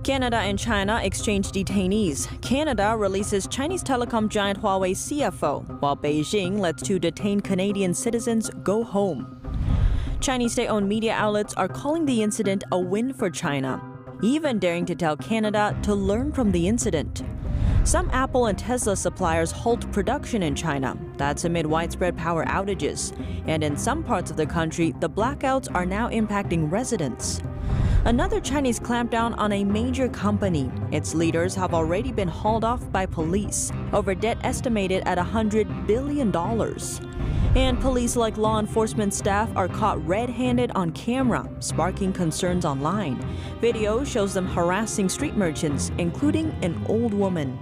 Canada and China exchange detainees. Canada releases Chinese telecom giant Huawei CFO, while Beijing lets 2 detained Canadian citizens go home. Chinese state-owned media outlets are calling the incident a win for China, even daring to tell Canada to learn from the incident. Some Apple and Tesla suppliers halt production in China. That's amid widespread power outages. And in some parts of the country, the blackouts are now impacting residents. Another Chinese clampdown on a major company. Its leaders have already been hauled off by police over debt estimated at $100 billion. And police, like law enforcement staff, are caught red-handed on camera, sparking concerns online. Video shows them harassing street merchants, including an old woman.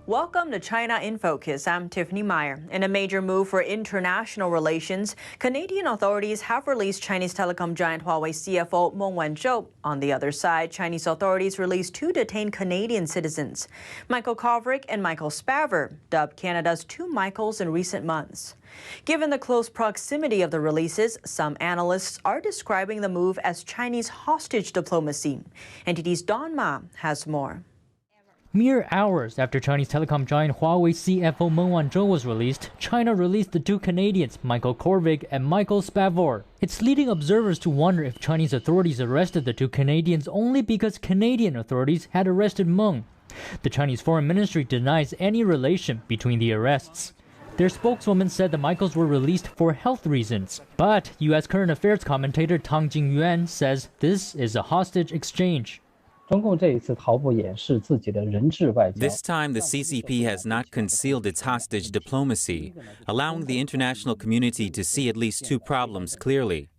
Welcome to China in Focus. I'm Tiffany Meyer. In a major move for international relations, Canadian authorities have released Chinese telecom giant Huawei CFO Meng. On the other side, Chinese authorities released 2 detained Canadian citizens, Michael Kovrig and Michael Spavor, dubbed Canada's 2 Michaels in recent months. Given the close proximity of the releases, some analysts are describing the move as Chinese hostage diplomacy. NTD's Don Ma has more. Mere hours after Chinese telecom giant Huawei CFO Meng was released, China released the 2 Canadians, Michael Kovrig and Michael Spavor. It's leading observers to wonder if Chinese authorities arrested the 2 Canadians only because Canadian authorities had arrested Meng. The Chinese Foreign Ministry denies any relation between the arrests. Their spokeswoman said the Michaels were released for health reasons. But U.S. current affairs commentator Tang Jingyuan says this is a hostage exchange. This time, the CCP has not concealed its hostage diplomacy, allowing the international community to see at least 2 problems clearly.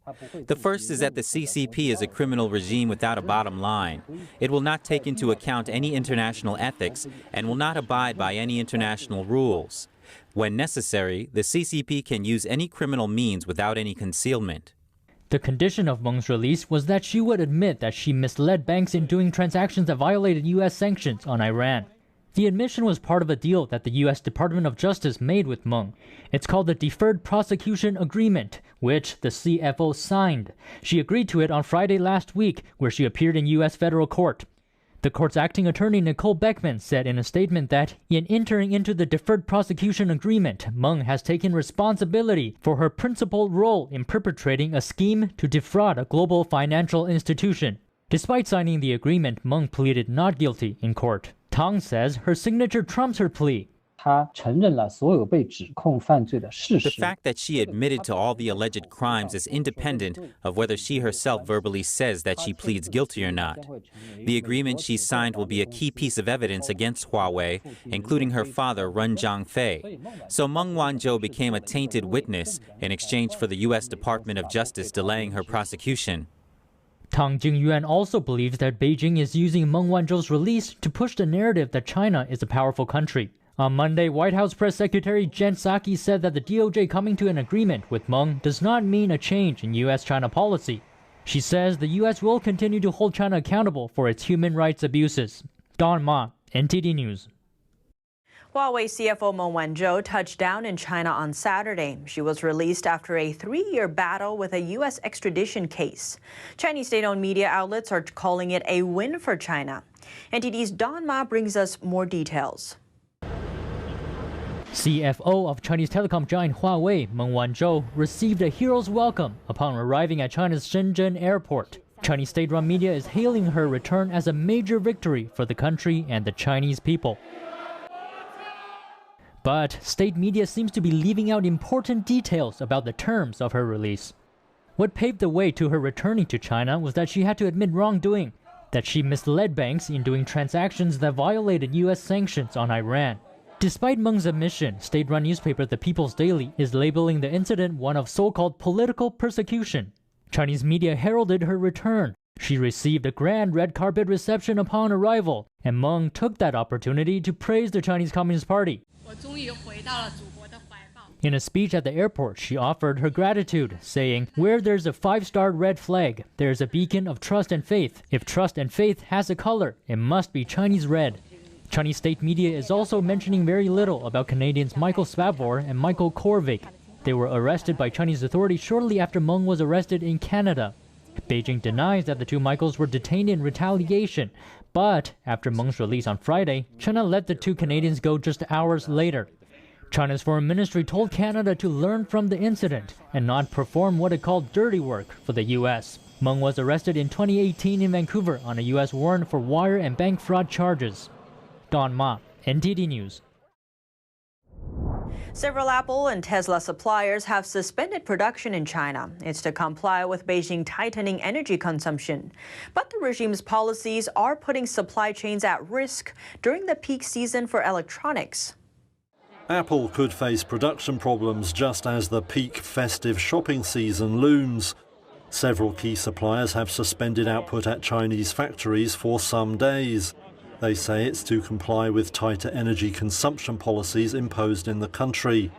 The first is that the CCP is a criminal regime without a bottom line. It will not take into account any international ethics and will not abide by any international rules. When necessary, the CCP can use any criminal means without any concealment. The condition of Meng's release was that she would admit that she misled banks in doing transactions that violated U.S. sanctions on Iran. The admission was part of a deal that the U.S. Department of Justice made with Meng. It's called the Deferred Prosecution Agreement, which the CFO signed. She agreed to it on Friday last week, where she appeared in U.S. federal court. The court's acting attorney Nicole Beckman said in a statement that, in entering into the Deferred Prosecution Agreement, Meng has taken responsibility for her principal role in perpetrating a scheme to defraud a global financial institution. Despite signing the agreement, Meng pleaded not guilty in court. Tang says her signature trumps her plea. The fact that she admitted to all the alleged crimes is independent of whether she herself verbally says that she pleads guilty or not. The agreement she signed will be a key piece of evidence against Huawei, including her father, Ren Zhangfei. So Meng Wanzhou became a tainted witness in exchange for the U.S. Department of Justice delaying her prosecution. Tang Jingyuan also believes that Beijing is using Meng Wanzhou's release to push the narrative that China is a powerful country. On Monday, White House Press Secretary Jen Psaki said that the DOJ coming to an agreement with Meng does not mean a change in U.S.-China policy. She says the U.S. will continue to hold China accountable for its human rights abuses. Don Ma, NTD News. Huawei CFO Meng Wanzhou touched down in China on Saturday. She was released after a 3-year battle with a U.S. extradition case. Chinese state-owned media outlets are calling it a win for China. NTD's Don Ma brings us more details. CFO of Chinese telecom giant Huawei, Meng Wanzhou, received a hero's welcome upon arriving at China's Shenzhen airport. Chinese state-run media is hailing her return as a major victory for the country and the Chinese people. But state media seems to be leaving out important details about the terms of her release. What paved the way to her returning to China was that she had to admit wrongdoing, that she misled banks in doing transactions that violated U.S. sanctions on Iran. Despite Meng's admission, state-run newspaper The People's Daily is labeling the incident one of so-called political persecution. Chinese media heralded her return. She received a grand red carpet reception upon arrival, and Meng took that opportunity to praise the Chinese Communist Party. In a speech at the airport, she offered her gratitude, saying, "Where there's a 5-star red flag, there's a beacon of trust and faith. If trust and faith has a color, it must be Chinese red." Chinese state media is also mentioning very little about Canadians Michael Spavor and Michael Kovrig. They were arrested by Chinese authorities shortly after Meng was arrested in Canada. Beijing denies that the two Michaels were detained in retaliation, but after Meng's release on Friday, China let the two Canadians go just hours later. China's foreign ministry told Canada to learn from the incident and not perform what it called dirty work for the U.S. Meng was arrested in 2018 in Vancouver on a U.S. warrant for wire and bank fraud charges. Don Ma, NTD News. Several Apple and Tesla suppliers have suspended production in China. It's to comply with Beijing tightening energy consumption. But the regime's policies are putting supply chains at risk during the peak season for electronics. Apple could face production problems just as the peak festive shopping season looms. Several key suppliers have suspended output at Chinese factories for some days. They say it's to comply with tighter energy consumption policies imposed in the country.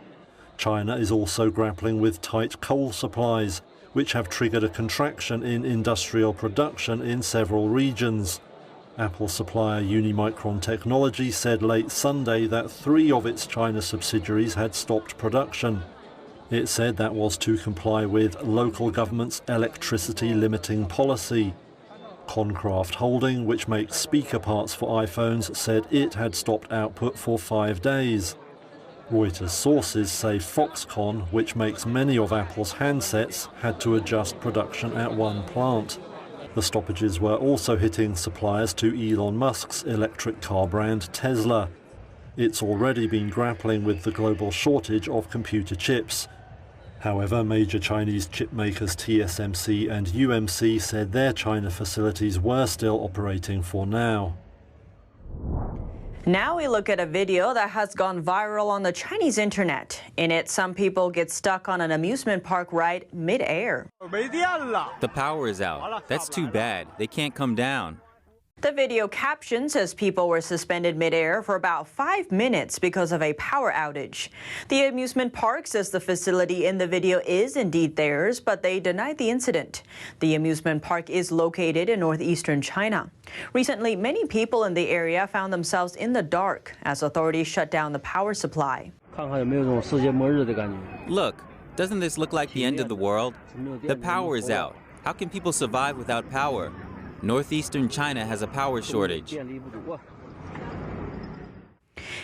China is also grappling with tight coal supplies, which have triggered a contraction in industrial production in several regions. Apple supplier Unimicron Technology said late Sunday that 3 of its China subsidiaries had stopped production. It said that was to comply with local government's electricity limiting policy. Concraft Holding, which makes speaker parts for iPhones, said it had stopped output for 5 days. Reuters sources say Foxconn, which makes many of Apple's handsets, had to adjust production at one plant. The stoppages were also hitting suppliers to Elon Musk's electric car brand Tesla. It's already been grappling with the global shortage of computer chips. However, major Chinese chip makers TSMC and UMC said their China facilities were still operating for now. Now we look at a video that has gone viral on the Chinese internet. In it, some people get stuck on an amusement park ride mid-air. The power is out. That's too bad. They can't come down. The video caption says people were suspended mid-air for about 5 minutes because of a power outage. The amusement park says the facility in the video is indeed theirs, but they denied the incident. The amusement park is located in northeastern China. Recently, many people in the area found themselves in the dark as authorities shut down the power supply. Look, doesn't this look like the end of the world? The power is out. How can people survive without power? Northeastern China has a power shortage.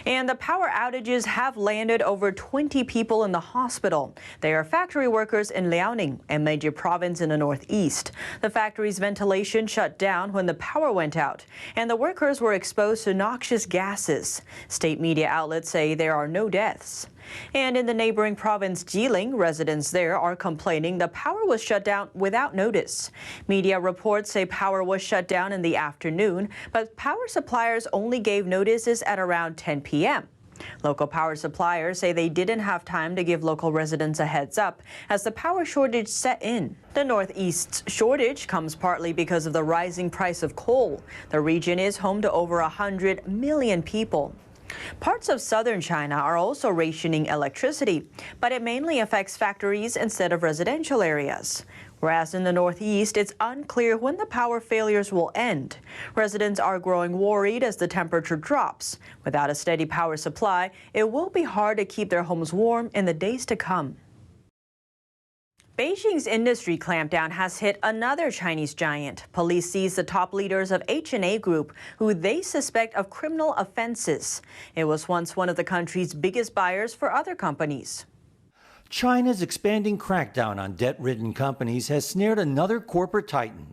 And the power outages have landed over 20 people in the hospital. They are factory workers in Liaoning, a major province in the northeast. The factory's ventilation shut down when the power went out, and the workers were exposed to noxious gases. State media outlets say there are no deaths. And in the neighboring province Jilin, residents there are complaining the power was shut down without notice. Media reports say power was shut down in the afternoon, but power suppliers only gave notices at around 10 p.m. Local power suppliers say they didn't have time to give local residents a heads up as the power shortage set in. The Northeast's shortage comes partly because of the rising price of coal. The region is home to over 100 million people. Parts of southern China are also rationing electricity, but it mainly affects factories instead of residential areas. Whereas in the northeast, it's unclear when the power failures will end. Residents are growing worried as the temperature drops. Without a steady power supply, it will be hard to keep their homes warm in the days to come. Beijing's industry clampdown has hit another Chinese giant. Police seized the top leaders of H&A Group, who they suspect of criminal offenses. It was once one of the country's biggest buyers for other companies. China's expanding crackdown on debt-ridden companies has snared another corporate titan,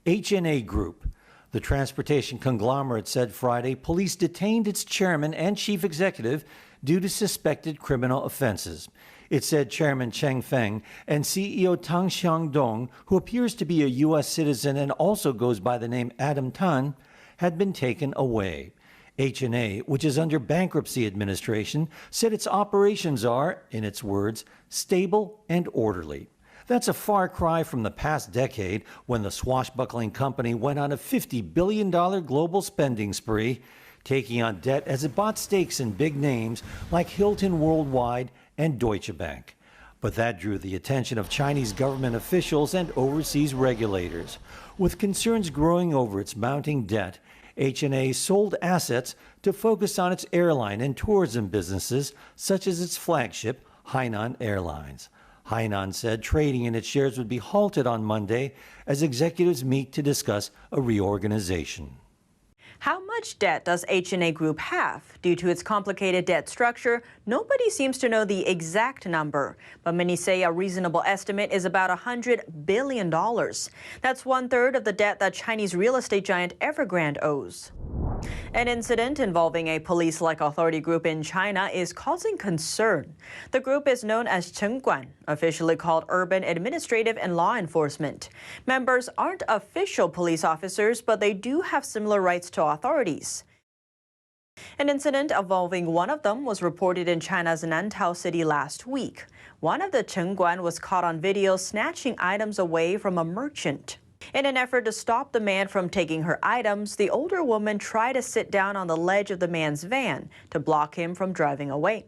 H&A Group. The transportation conglomerate said Friday police detained its chairman and chief executive due to suspected criminal offenses. It said Chairman Cheng Feng and CEO Tang Xiangdong, who appears to be a U.S. citizen and also goes by the name Adam Tan, had been taken away. H&A, which is under bankruptcy administration, said its operations are, in its words, stable and orderly. That's a far cry from the past decade when the swashbuckling company went on a $50 billion global spending spree, taking on debt as it bought stakes in big names like Hilton Worldwide and Deutsche Bank. But that drew the attention of Chinese government officials and overseas regulators. With concerns growing over its mounting debt, H&A sold assets to focus on its airline and tourism businesses, such as its flagship, Hainan Airlines. Hainan said trading in its shares would be halted on Monday as executives meet to discuss a reorganization. How much debt does H&A Group have? Due to its complicated debt structure, nobody seems to know the exact number, but many say a reasonable estimate is about $100 billion. That's 1/3 of the debt that Chinese real estate giant Evergrande owes. An incident involving a police-like authority group in China is causing concern. The group is known as Chengguan, officially called Urban Administrative and Law Enforcement. Members aren't official police officers, but they do have similar rights to authorities. An incident involving one of them was reported in China's Nantao city last week. One of the Chengguan was caught on video snatching items away from a merchant. In an effort to stop the man from taking her items, the older woman tried to sit down on the ledge of the man's van to block him from driving away.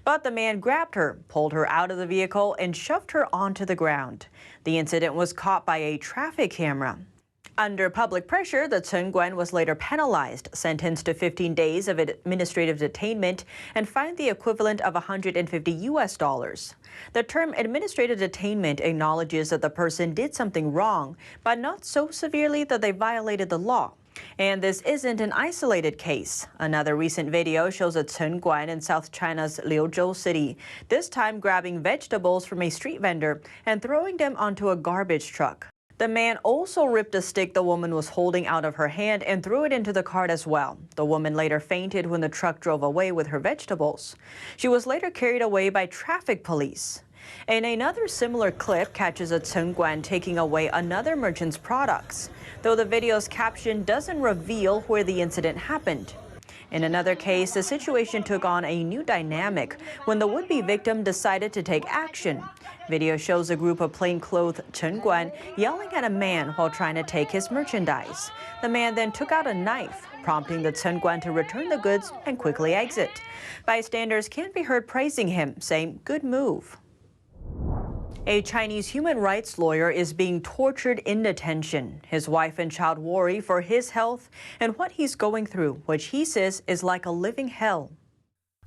But the man grabbed her, pulled her out of the vehicle, and shoved her onto the ground. The incident was caught by a traffic camera. Under public pressure, the Chengguan was later penalized, sentenced to 15 days of administrative detainment, and fined the equivalent of $150. The term administrative detainment acknowledges that the person did something wrong, but not so severely that they violated the law. And this isn't an isolated case. Another recent video shows a Chengguan in South China's Liuzhou city, this time grabbing vegetables from a street vendor and throwing them onto a garbage truck. The man also ripped a stick the woman was holding out of her hand and threw it into the cart as well. The woman later fainted when the truck drove away with her vegetables. She was later carried away by traffic police. And another similar clip catches a Chengguan taking away another merchant's products, though the video's caption doesn't reveal where the incident happened. In another case, the situation took on a new dynamic when the would-be victim decided to take action. Video shows a group of plainclothed Chengguan yelling at a man while trying to take his merchandise. The man then took out a knife, prompting the Chengguan to return the goods and quickly exit. Bystanders can be heard praising him, saying, "Good move." A Chinese human rights lawyer is being tortured in detention. His wife and child worry for his health and what he's going through, which he says is like a living hell.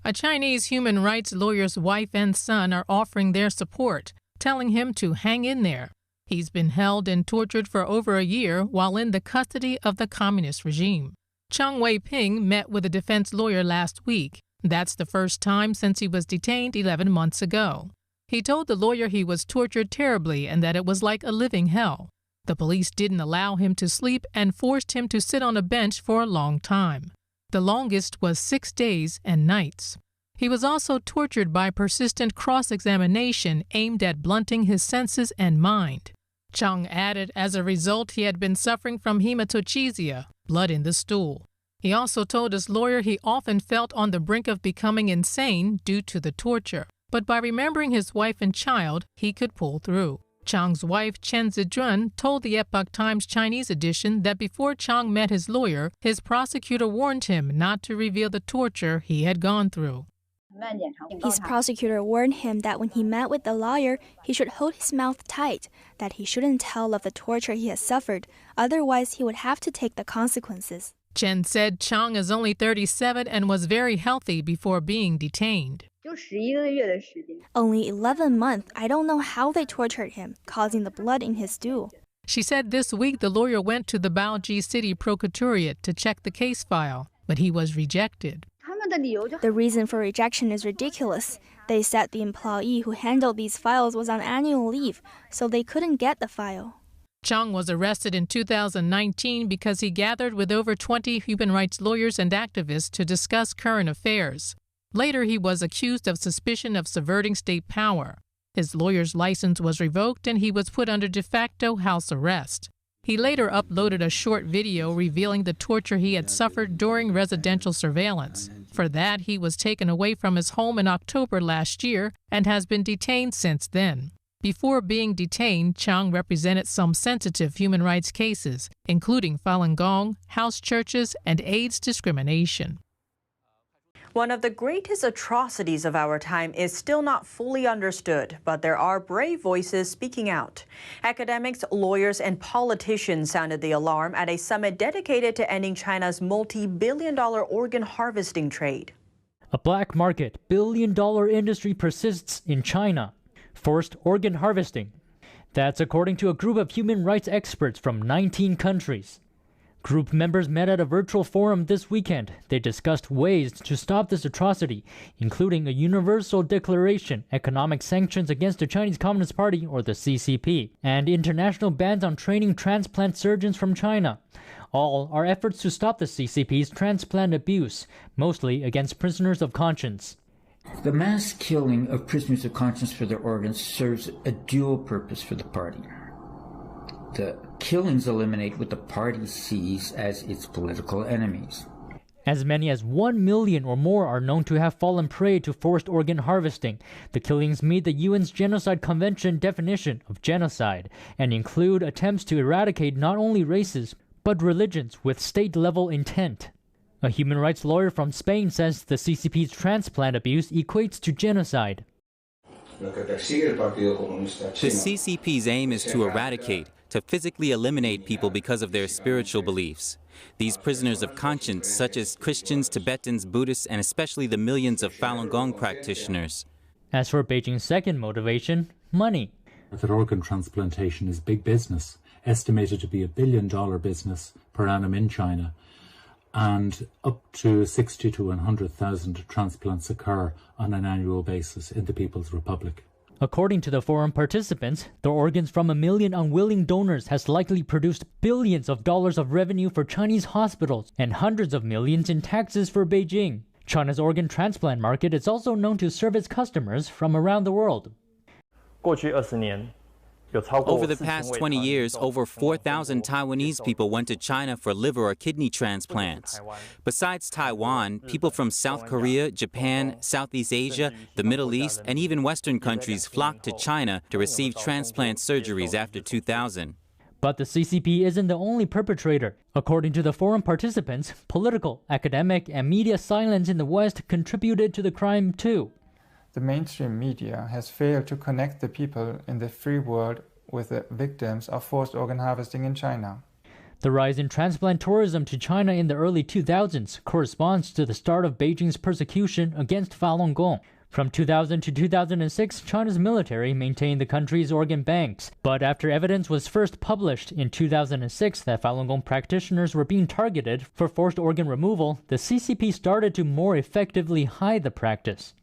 A Chinese human rights lawyer's wife and son are offering their support, telling him to hang in there. He's been held and tortured for over a year while in the custody of the communist regime. Chang Wei-ping met with a defense lawyer last week. That's the first time since he was detained 11 months ago. He told the lawyer he was tortured terribly and that it was like a living hell. The police didn't allow him to sleep and forced him to sit on a bench for a long time. The longest was 6 days and nights. He was also tortured by persistent cross-examination aimed at blunting his senses and mind. Chang added as a result he had been suffering from hematochezia, blood in the stool. He also told his lawyer he often felt on the brink of becoming insane due to the torture. But by remembering his wife and child, he could pull through. Chang's wife, Chen Zijun, told the Epoch Times Chinese edition that before Chang met his lawyer, his prosecutor warned him not to reveal the torture he had gone through. His prosecutor warned him that when he met with the lawyer, he should hold his mouth tight, that he shouldn't tell of the torture he has suffered, otherwise he would have to take the consequences. Chen said Chang is only 37 and was very healthy before being detained. Only 11 months, I don't know how they tortured him, causing the blood in his stool. She said this week the lawyer went to the Baoji City Procuratorate to check the case file, but he was rejected. The reason for rejection is ridiculous. They said the employee who handled these files was on annual leave, so they couldn't get the file. Chang was arrested in 2019 because he gathered with over 20 human rights lawyers and activists to discuss current affairs. Later, he was accused of suspicion of subverting state power. His lawyer's license was revoked and he was put under de facto house arrest. He later uploaded a short video revealing the torture he had suffered during residential surveillance. For that, he was taken away from his home in October last year and has been detained since then. Before being detained, Chang represented some sensitive human rights cases, including Falun Gong, house churches, and AIDS discrimination. One of the greatest atrocities of our time is still not fully understood, but there are brave voices speaking out. Academics, lawyers, and politicians sounded the alarm at a summit dedicated to ending China's multi-billion-dollar organ harvesting trade. A black market, billion-dollar industry persists in China. forced organ harvesting. That's according to a group of human rights experts from 19 countries. Group members met at a virtual forum this weekend. They discussed ways to stop this atrocity, including a universal declaration, economic sanctions against the Chinese Communist Party, or the CCP, and international bans on training transplant surgeons from China. All are efforts to stop the CCP's transplant abuse, mostly against prisoners of conscience. The mass killing of prisoners of conscience for their organs serves a dual purpose for the party. The killings eliminate what the party sees as its political enemies. As many as 1 million or more are known to have fallen prey to forced organ harvesting. The killings meet the UN's Genocide Convention definition of genocide and include attempts to eradicate not only races, but religions with state-level intent. A human rights lawyer from Spain says the CCP's transplant abuse equates to genocide. The CCP's aim is to eradicate, to physically eliminate people because of their spiritual beliefs. These prisoners of conscience, such as Christians, Tibetans, Buddhists, and especially the millions of Falun Gong practitioners. As for Beijing's second motivation, money. That organ transplantation is big business, estimated to be $1 billion business per annum in China, and up to 60 to 100,000 transplants occur on an annual basis in the People's Republic. According to the forum participants, the organs from 1 million unwilling donors has likely produced billions of dollars of revenue for Chinese hospitals and hundreds of millions in taxes for Beijing. China's organ transplant market is also known to serve its customers from around the world. Over the past 20 years, over 4,000 Taiwanese people went to China for liver or kidney transplants. Besides Taiwan, people from South Korea, Japan, Southeast Asia, the Middle East, and even Western countries flocked to China to receive transplant surgeries after 2000. But the CCP isn't the only perpetrator. According to the forum participants, political, academic, and media silence in the West contributed to the crime too. The mainstream media has failed to connect the people in the free world with the victims of forced organ harvesting in China. The rise in transplant tourism to China in the early 2000s corresponds to the start of Beijing's persecution against Falun Gong. From 2000 to 2006, China's military maintained the country's organ banks. But after evidence was first published in 2006 that Falun Gong practitioners were being targeted for forced organ removal, the CCP started to more effectively hide the practice.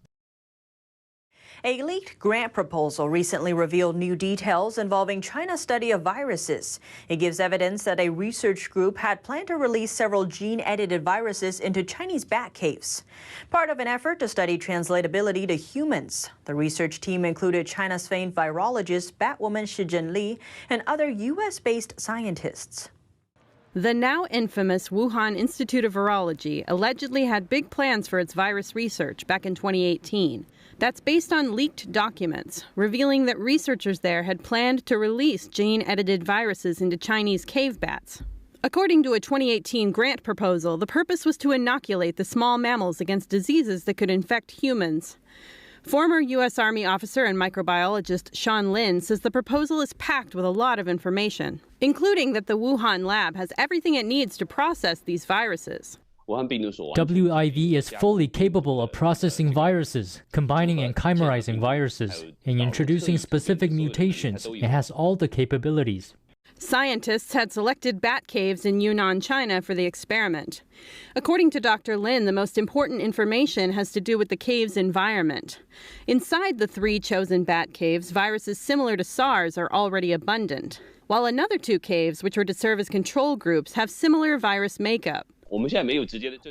A leaked grant proposal recently revealed new details involving China's study of viruses. It gives evidence that a research group had planned to release several gene-edited viruses into Chinese bat caves, part of an effort to study translatability to humans. The research team included China's famed virologist Batwoman Shi Zhenli and other U.S.-based scientists. The now infamous Wuhan Institute of Virology allegedly had big plans for its virus research back in 2018. That's based on leaked documents, revealing that researchers there had planned to release gene-edited viruses into Chinese cave bats. According to a 2018 grant proposal, the purpose was to inoculate the small mammals against diseases that could infect humans. Former U.S. Army officer and microbiologist Sean Lin says the proposal is packed with a lot of information, including that the Wuhan lab has everything it needs to process these viruses. WIV is fully capable of processing viruses, combining and chimerizing viruses, and introducing specific mutations. It has all the capabilities. Scientists had selected bat caves in Yunnan, China for the experiment. According to Dr. Lin, the most important information has to do with the cave's environment. Inside the 3 chosen bat caves, viruses similar to SARS are already abundant, while another 2 caves, which are to serve as control groups, have similar virus makeup.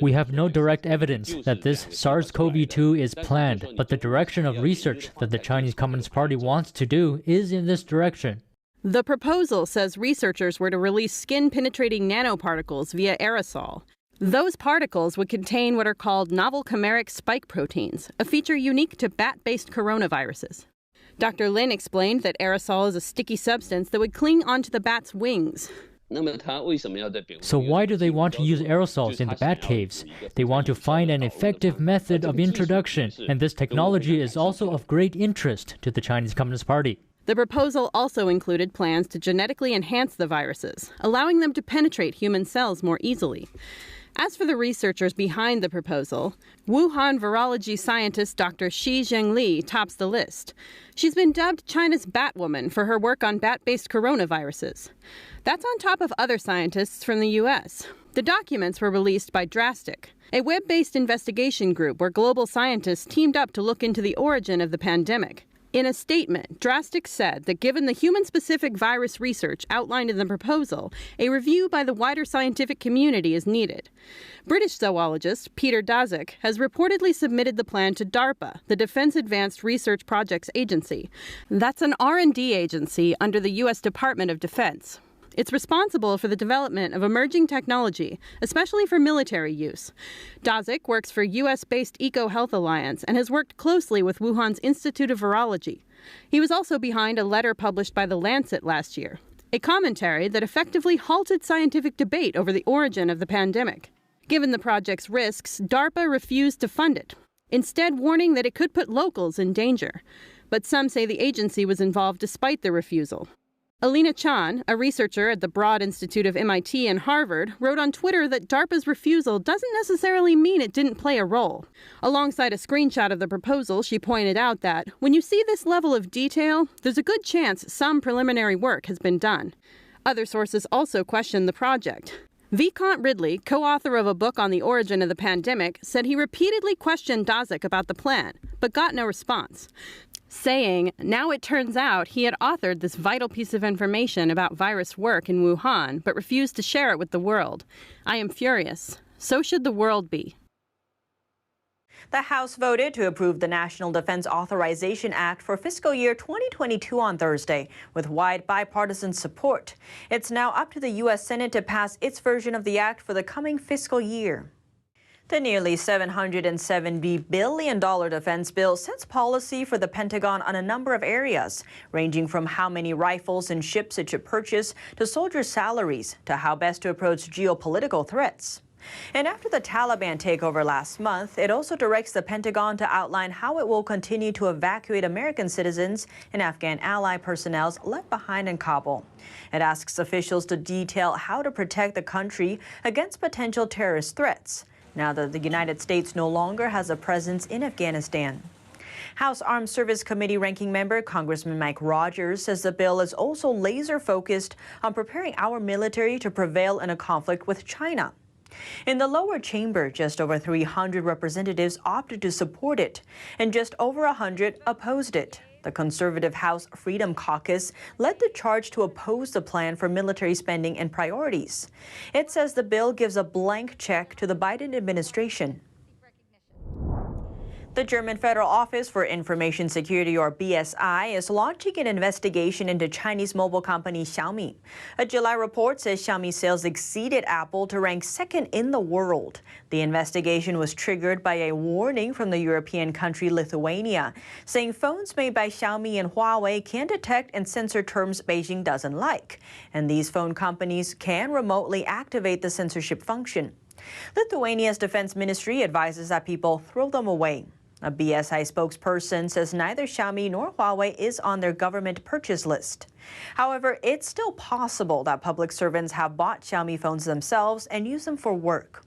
We have no direct evidence that this SARS-CoV-2 is planned, but the direction of research that the Chinese Communist Party wants to do is in this direction. The proposal says researchers were to release skin-penetrating nanoparticles via aerosol. Those particles would contain what are called novel chimeric spike proteins, a feature unique to bat-based coronaviruses. Dr. Lin explained that aerosol is a sticky substance that would cling onto the bat's wings. So why do they want to use aerosols in the bat caves? They want to find an effective method of introduction, and this technology is also of great interest to the Chinese Communist Party. The proposal also included plans to genetically enhance the viruses, allowing them to penetrate human cells more easily. As for the researchers behind the proposal, Wuhan virology scientist Dr. Shi Zhengli tops the list. She's been dubbed China's Batwoman for her work on bat-based coronaviruses. That's on top of other scientists from the U.S. The documents were released by Drastic, a web-based investigation group where global scientists teamed up to look into the origin of the pandemic. In a statement, Drastic said that given the human-specific virus research outlined in the proposal, a review by the wider scientific community is needed. British zoologist Peter Daszak has reportedly submitted the plan to DARPA, the Defense Advanced Research Projects Agency. That's an R&D agency under the U.S. Department of Defense. It's responsible for the development of emerging technology, especially for military use. Daszak works for U.S.-based EcoHealth Alliance and has worked closely with Wuhan's Institute of Virology. He was also behind a letter published by The Lancet last year, a commentary that effectively halted scientific debate over the origin of the pandemic. Given the project's risks, DARPA refused to fund it, instead warning that it could put locals in danger. But some say the agency was involved despite the refusal. Alina Chan, a researcher at the Broad Institute of MIT and Harvard, wrote on Twitter that DARPA's refusal doesn't necessarily mean it didn't play a role. Alongside a screenshot of the proposal, she pointed out that when you see this level of detail, there's a good chance some preliminary work has been done. Other sources also questioned the project. Vicant Ridley, co-author of a book on the origin of the pandemic, said he repeatedly questioned Daszak about the plan, but got no response, saying now it turns out he had authored this vital piece of information about virus work in Wuhan, but refused to share it with the world. I am furious. So should the world be. The House voted to approve the National Defense Authorization Act for fiscal year 2022 on Thursday, with wide bipartisan support. It's now up to the U.S. Senate to pass its version of the act for the coming fiscal year. The nearly $770 billion defense bill sets policy for the Pentagon on a number of areas, ranging from how many rifles and ships it should purchase to soldiers' salaries to how best to approach geopolitical threats. And after the Taliban takeover last month, it also directs the Pentagon to outline how it will continue to evacuate American citizens and Afghan ally personnel left behind in Kabul. It asks officials to detail how to protect the country against potential terrorist threats, now that the United States no longer has a presence in Afghanistan. House Armed Service Committee ranking member Congressman Mike Rogers says the bill is also laser-focused on preparing our military to prevail in a conflict with China. In the lower chamber, just over 300 representatives opted to support it, and just over 100 opposed it. The conservative House Freedom Caucus led the charge to oppose the plan for military spending and priorities. It says the bill gives a blank check to the Biden administration. The German Federal Office for Information Security, or BSI, is launching an investigation into Chinese mobile company Xiaomi. A July report says Xiaomi sales exceeded Apple to rank second in the world. The investigation was triggered by a warning from the European country Lithuania, saying phones made by Xiaomi and Huawei can detect and censor terms Beijing doesn't like, and these phone companies can remotely activate the censorship function. Lithuania's defense ministry advises that people throw them away. A BSI spokesperson says neither Xiaomi nor Huawei is on their government purchase list. However, it's still possible that public servants have bought Xiaomi phones themselves and use them for work.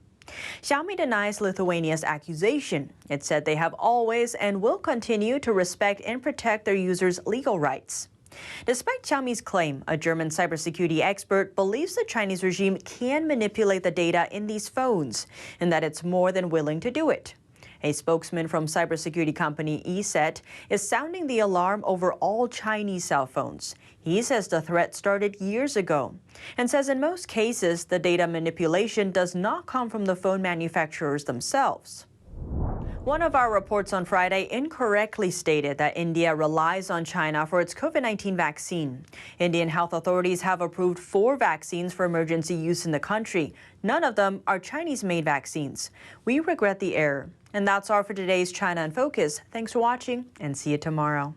Xiaomi denies Lithuania's accusation. It said they have always and will continue to respect and protect their users' legal rights. Despite Xiaomi's claim, a German cybersecurity expert believes the Chinese regime can manipulate the data in these phones and that it's more than willing to do it. A spokesman from cybersecurity company ESET is sounding the alarm over all Chinese cell phones. He says the threat started years ago and says in most cases the data manipulation does not come from the phone manufacturers themselves. One of our reports on Friday incorrectly stated that India relies on China for its COVID-19 vaccine. Indian health authorities have approved 4 vaccines for emergency use in the country. None of them are Chinese-made vaccines. We regret the error. And that's all for today's China in Focus. Thanks for watching and see you tomorrow.